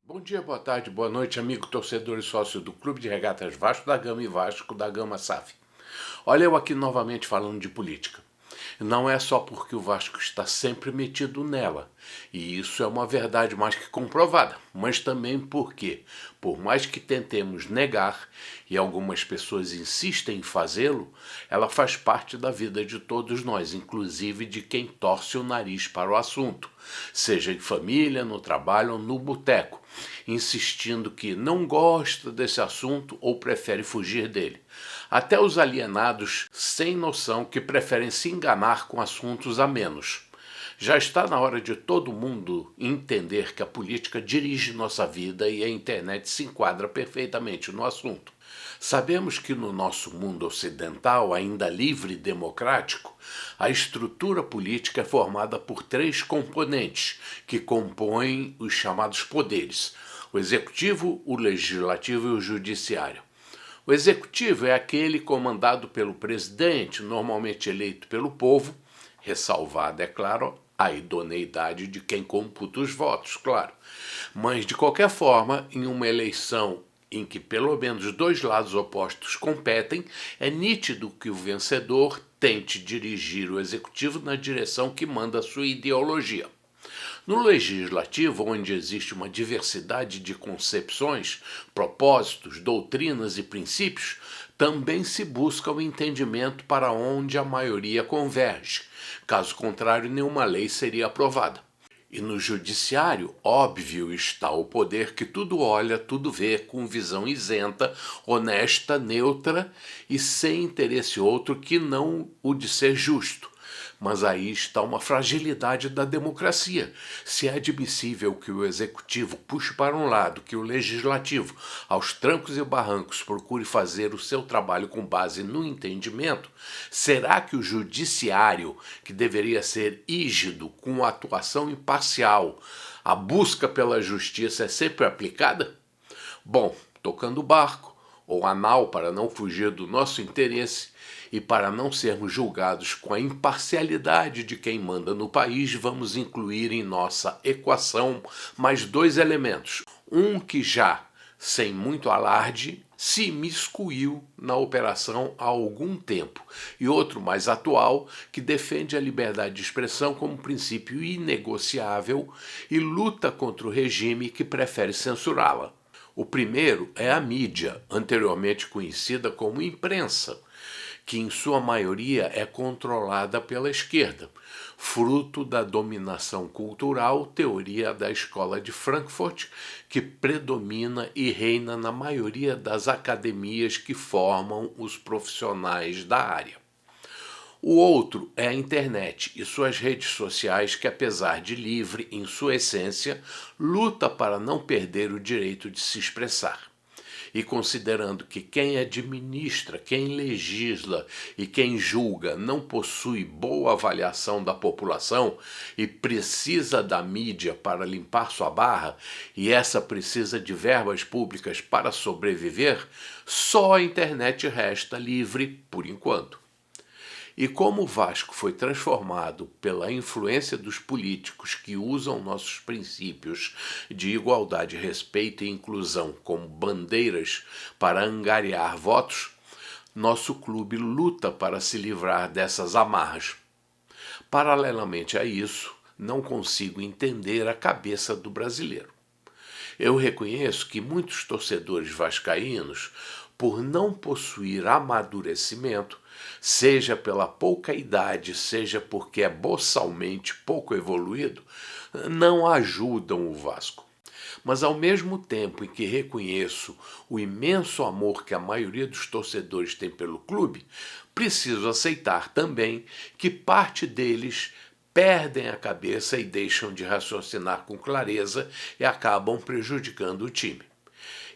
Bom dia, boa tarde, boa noite, amigo torcedor e sócio do Clube de Regatas Vasco da Gama e Vasco da Gama SAF. Olha eu aqui novamente falando de política. Não é só porque o Vasco está sempre metido nela, e isso é uma verdade mais que comprovada, mas também porque, por mais que tentemos negar, e algumas pessoas insistem em fazê-lo, ela faz parte da vida de todos nós, inclusive de quem torce o nariz para o assunto, seja em família, no trabalho ou no boteco, insistindo que não gosta desse assunto ou prefere fugir dele. Até os alienados sem noção que preferem se enganar com assuntos amenos. Já está na hora de todo mundo entender que a política dirige nossa vida e a internet se enquadra perfeitamente no assunto. Sabemos que no nosso mundo ocidental, ainda livre e democrático, a estrutura política é formada por três componentes que compõem os chamados poderes: o executivo, o legislativo e o judiciário. O executivo é aquele comandado pelo presidente, normalmente eleito pelo povo, ressalvada, é claro, a idoneidade de quem computa os votos, claro. Mas, de qualquer forma, em uma eleição em que pelo menos dois lados opostos competem, é nítido que o vencedor tente dirigir o executivo na direção que manda a sua ideologia. No legislativo, onde existe uma diversidade de concepções, propósitos, doutrinas e princípios, também se busca o entendimento para onde a maioria converge. Caso contrário, nenhuma lei seria aprovada. E no judiciário, óbvio está o poder que tudo olha, tudo vê, com visão isenta, honesta, neutra e sem interesse outro que não o de ser justo. Mas aí está uma fragilidade da democracia. Se é admissível que o executivo puxe para um lado, que o legislativo, aos trancos e barrancos, procure fazer o seu trabalho com base no entendimento, será que o judiciário, que deveria ser rígido, com atuação imparcial, a busca pela justiça é sempre aplicada? Bom, tocando o barco, ou a nau para não fugir do nosso interesse, e para não sermos julgados com a imparcialidade de quem manda no país, vamos incluir em nossa equação mais dois elementos. Um que já, sem muito alarde, se imiscuiu na operação há algum tempo, e outro mais atual, que defende a liberdade de expressão como princípio inegociável e luta contra o regime que prefere censurá-la. O primeiro é a mídia, anteriormente conhecida como imprensa, que em sua maioria é controlada pela esquerda, fruto da dominação cultural, teoria da escola de Frankfurt, que predomina e reina na maioria das academias que formam os profissionais da área. O outro é a internet e suas redes sociais que, apesar de livre em sua essência, luta para não perder o direito de se expressar. E considerando que quem administra, quem legisla e quem julga não possui boa avaliação da população e precisa da mídia para limpar sua barra, e essa precisa de verbas públicas para sobreviver, só a internet resta livre por enquanto. E como o Vasco foi transformado pela influência dos políticos que usam nossos princípios de igualdade, respeito e inclusão como bandeiras para angariar votos, nosso clube luta para se livrar dessas amarras. Paralelamente a isso, não consigo entender a cabeça do brasileiro. Eu reconheço que muitos torcedores vascaínos, por não possuir amadurecimento, seja pela pouca idade, seja porque é boçalmente pouco evoluído, não ajudam o Vasco. Mas ao mesmo tempo em que reconheço o imenso amor que a maioria dos torcedores tem pelo clube, preciso aceitar também que parte deles perdem a cabeça e deixam de raciocinar com clareza e acabam prejudicando o time.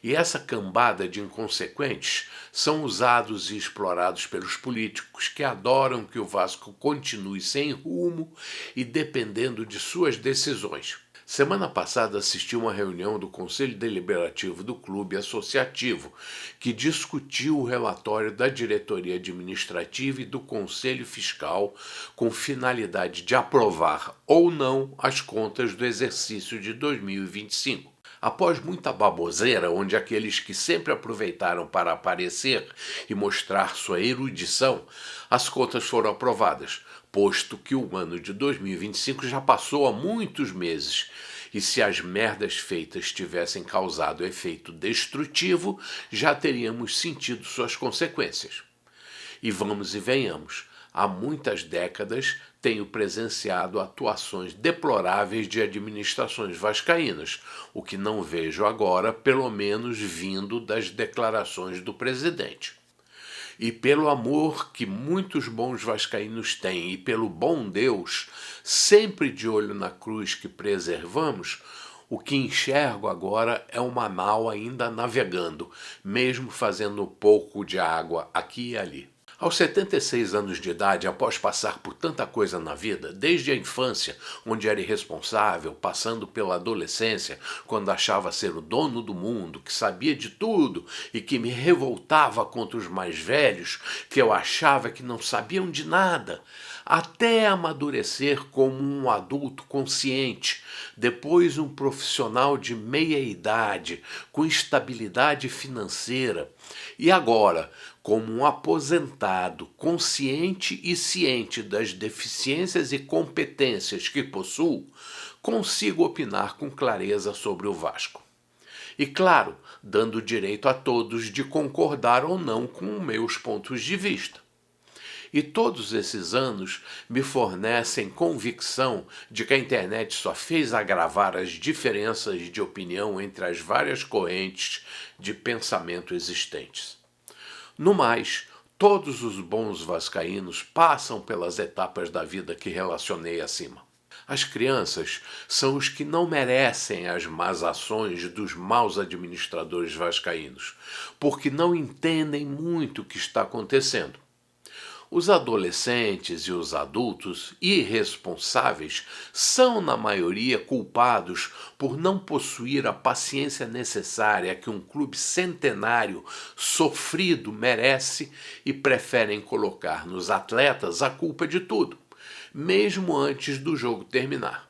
E essa cambada de inconsequentes são usados e explorados pelos políticos que adoram que o Vasco continue sem rumo e dependendo de suas decisões. Semana passada assisti uma reunião do Conselho Deliberativo do Clube Associativo, que discutiu o relatório da Diretoria Administrativa e do Conselho Fiscal com finalidade de aprovar ou não as contas do exercício de 2025. Após muita baboseira, onde aqueles que sempre aproveitaram para aparecer e mostrar sua erudição, as contas foram aprovadas, posto que o ano de 2025 já passou há muitos meses, e se as merdas feitas tivessem causado efeito destrutivo, já teríamos sentido suas consequências. E vamos e venhamos, há muitas décadas tenho presenciado atuações deploráveis de administrações vascaínas, o que não vejo agora, pelo menos vindo das declarações do presidente. E pelo amor que muitos bons vascaínos têm e pelo bom Deus, sempre de olho na cruz que preservamos, o que enxergo agora é uma nau ainda navegando, mesmo fazendo pouco de água aqui e ali. Aos 76 anos de idade, após passar por tanta coisa na vida, desde a infância, onde era irresponsável, passando pela adolescência, quando achava ser o dono do mundo, que sabia de tudo e que me revoltava contra os mais velhos, que eu achava que não sabiam de nada, até amadurecer como um adulto consciente, depois um profissional de meia idade, com estabilidade financeira, e agora, como um aposentado, consciente e ciente das deficiências e competências que possuo, consigo opinar com clareza sobre o Vasco. E claro, dando direito a todos de concordar ou não com meus pontos de vista. E todos esses anos me fornecem convicção de que a internet só fez agravar as diferenças de opinião entre as várias correntes de pensamento existentes. No mais, todos os bons vascaínos passam pelas etapas da vida que relacionei acima. As crianças são os que não merecem as más ações dos maus administradores vascaínos, porque não entendem muito o que está acontecendo. Os adolescentes e os adultos irresponsáveis são, na maioria, culpados por não possuir a paciência necessária que um clube centenário sofrido merece e preferem colocar nos atletas a culpa de tudo, mesmo antes do jogo terminar.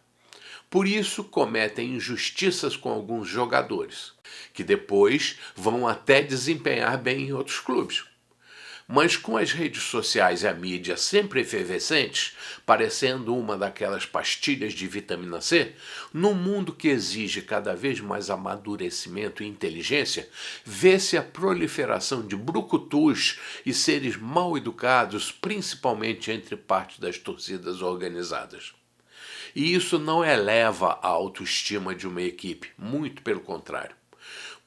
Por isso cometem injustiças com alguns jogadores, que depois vão até desempenhar bem em outros clubes. Mas com as redes sociais e a mídia sempre efervescentes, parecendo uma daquelas pastilhas de vitamina C, num mundo que exige cada vez mais amadurecimento e inteligência, vê-se a proliferação de brucutus e seres mal educados, principalmente entre parte das torcidas organizadas. E isso não eleva a autoestima de uma equipe, muito pelo contrário.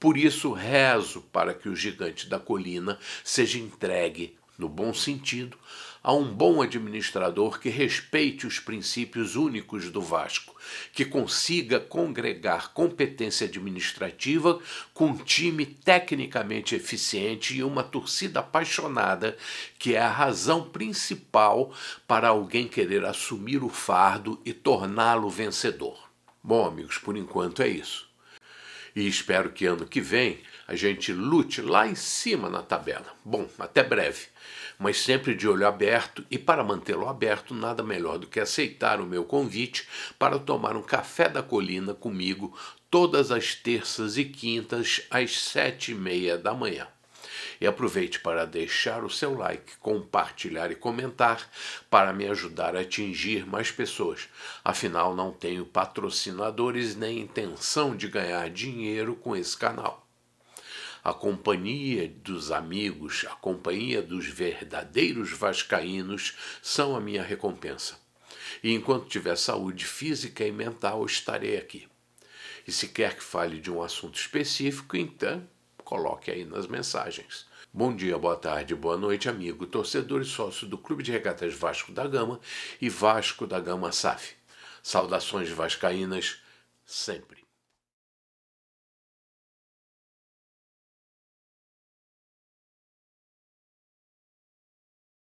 Por isso rezo para que o gigante da colina seja entregue, no bom sentido, a um bom administrador que respeite os princípios únicos do Vasco, que consiga congregar competência administrativa com um time tecnicamente eficiente e uma torcida apaixonada, que é a razão principal para alguém querer assumir o fardo e torná-lo vencedor. Bom, amigos, por enquanto é isso. E espero que ano que vem a gente lute lá em cima na tabela. Bom, até breve, mas sempre de olho aberto, e para mantê-lo aberto, nada melhor do que aceitar o meu convite para tomar um café da colina comigo todas as terças e quintas às 7h30 da manhã. E aproveite para deixar o seu like, compartilhar e comentar para me ajudar a atingir mais pessoas. Afinal, não tenho patrocinadores nem intenção de ganhar dinheiro com esse canal. A companhia dos amigos, a companhia dos verdadeiros vascaínos são a minha recompensa. E enquanto tiver saúde física e mental, estarei aqui. E se quer que fale de um assunto específico, então coloque aí nas mensagens. Bom dia, boa tarde, boa noite, amigo, torcedor e sócio do Clube de Regatas Vasco da Gama e Vasco da Gama SAF. Saudações vascaínas, sempre.